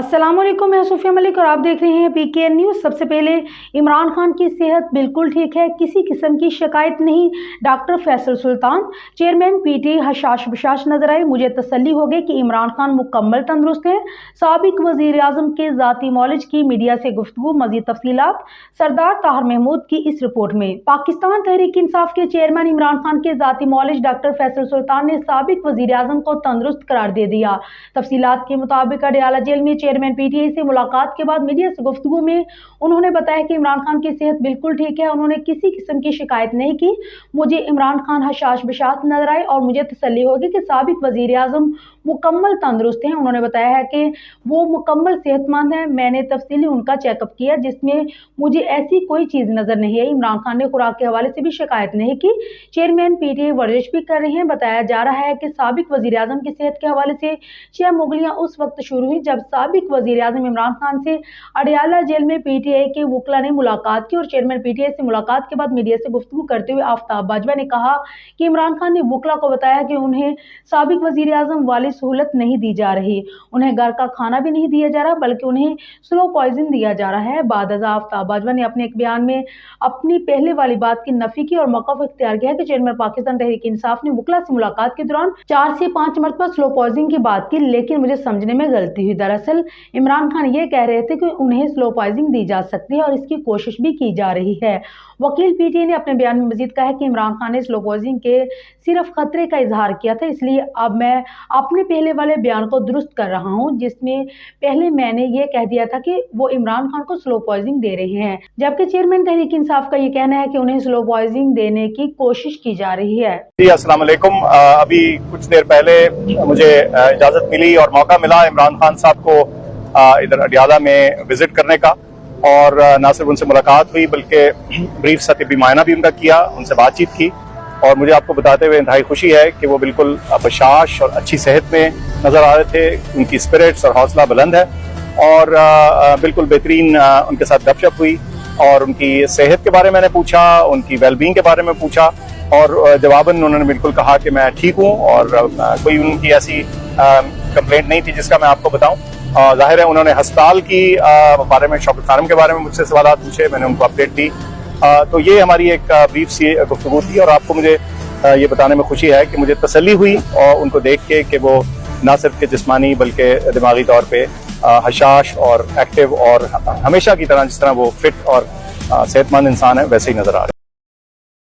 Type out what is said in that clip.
अस्सलाम वालेकुम, मैं सूफिया मलिक और आप देख रहे हैं PKN न्यूज़। सबसे पहले इमरान खान की सेहत बिल्कुल ठीक है, किसी किस्म की शिकायत नहीं। डॉक्टर फैसल सुल्तान, चेयरमैन PTI हशाश बशाश नजर आए। मुझे तसल्ली हो गई कि इमरान खान मुकम्मल तंदुरुस्त हैं। साबिक वजीर आजम के ज़ाती मौलिज की मीडिया से गुफ्तगू। मज़ीद तफसीलात सरदार ताहिर महमूद की इस रिपोर्ट में। पाकिस्तान तहरीक इंसाफ के चेयरमैन इमरान खान के ज़ाती मौलिज डॉक्टर फैसल सुल्तान ने साबिक वजीर आजम को तंदुरुस्त करार दे दिया। तफसीलात के मुताबिक अडयाला जेल में चेयरमैन PTI से मुलाकात के बाद मीडिया से गुफ्तगू में उन्होंने बताया कि इमरान खान की सेहत बिल्कुल ठीक है। उन्होंने किसी किस्म की शिकायत नहीं की। मुझे इमरान खान हशाश बशाश नजर आए और मुझे तसल्ली होगी कि साबिक वजीर आजम मुकम्मल तंदुरुस्त हैं। उन्होंने बताया है कि वो मुकम्मल सेहतमंद हैं। मैंने तफसीली उनका चेकअप किया जिसमें मुझे ऐसी कोई चीज़ नजर नहीं आई। इमरान खान ने खुराक के हवाले से भी शिकायत नहीं की। चेयरमैन PTI वर्जिश भी कर रहे हैं। बताया जा रहा है कि साबिक वजीर आजम की सेहत के हवाले से 6 मुगलियां उस वक्त शुरू हुई जब साबिक वजीर आजम इमरान खान से अडयाला जेल में PTI के वकला ने मुलाकात की और चेयरमैन PTI से मुलाकात के बाद मीडिया से गुफ्तगू करते हुए आफ्ताब बाजवा ने कहा कि इमरान खान ने वकला को बताया कि उन्हें साबिक वजीर आजम वाली सहूलत नहीं दी जा रही, उन्हें घर का खाना भी नहीं दिया जा रहा बल्कि उन्हें स्लो पॉइजन दिया जा रहा है। बाद आफ्ताब बाजवा ने अपने एक बयान में अपनी पहले वाली बात की नफी की और मौक़िफ़ इख्तियार किया कि चेयरमैन पाकिस्तान तहरीक इंसाफ ने वकला से मुलाकात के दौरान 4 से 5 मरतबा स्लो पॉइजन की बात की, लेकिन मुझे समझने में गलती हुई। दरअसल इमरान खान ये कह रहे थे कि उन्हें स्लो पॉइजन दी जा सकती है और इसकी कोशिश भी की जा रही है। वकील PTI ने अपने बयान में मजीद कहा कि इमरान खान ने स्लो पॉइजनिंग के सिर्फ खतरे का इजहार किया था, इसलिए अब मैं अपने पहले वाले बयान को दुरुस्त कर रहा हूं जिसमें पहले मैंने ये कह दिया था कि वो इमरान खान को स्लो पॉइजनिंग दे रहे हैं, जबकि चेयरमैन तहरीक इंसाफ का ये कहना है कि उन्हें स्लो पॉइजनिंग देने की कोशिश की जा रही है। जी अस्सलाम वालेकुम। अभी कुछ देर पहले मुझे इजाजत मिली और मौका मिला इमरान खान साहब को इधर अडयाला में विजिट करने का और ना सिर्फ उनसे मुलाकात हुई बल्कि ब्रीफ सा तिब्बी मायना भी उनका किया, उनसे बातचीत की और मुझे आपको बताते हुए इंतहाई खुशी है कि वो बिल्कुल बशाश और अच्छी सेहत में नज़र आ रहे थे। उनकी स्पिरिट्स और हौसला बुलंद है और बिल्कुल बेहतरीन उनके साथ गपशप हुई और उनकी सेहत के बारे में मैंने पूछा, उनकी वेलबींग के बारे में पूछा और जवाबन उन्होंने बिल्कुल कहा कि मैं ठीक हूँ और कोई उनकी ऐसी कंप्लेंट नहीं थी जिसका मैं आपको बताऊँ। जाहिर है उन्होंने हस्पताल की बारे में, शौकत खानम के बारे में मुझसे सवाल पूछे, मैंने उनको अपडेट दी। तो ये हमारी एक ब्रीफ सी गुफ्तगू थी और आपको मुझे ये बताने में खुशी है कि मुझे तसल्ली हुई और उनको देख के कि वो ना सिर्फ के जिस्मानी बल्कि दिमागी तौर पे हशाश और एक्टिव और हमेशा की तरह जिस तरह वो फिट और सेहतमंद इंसान है वैसे ही नजर आ रहे हैं।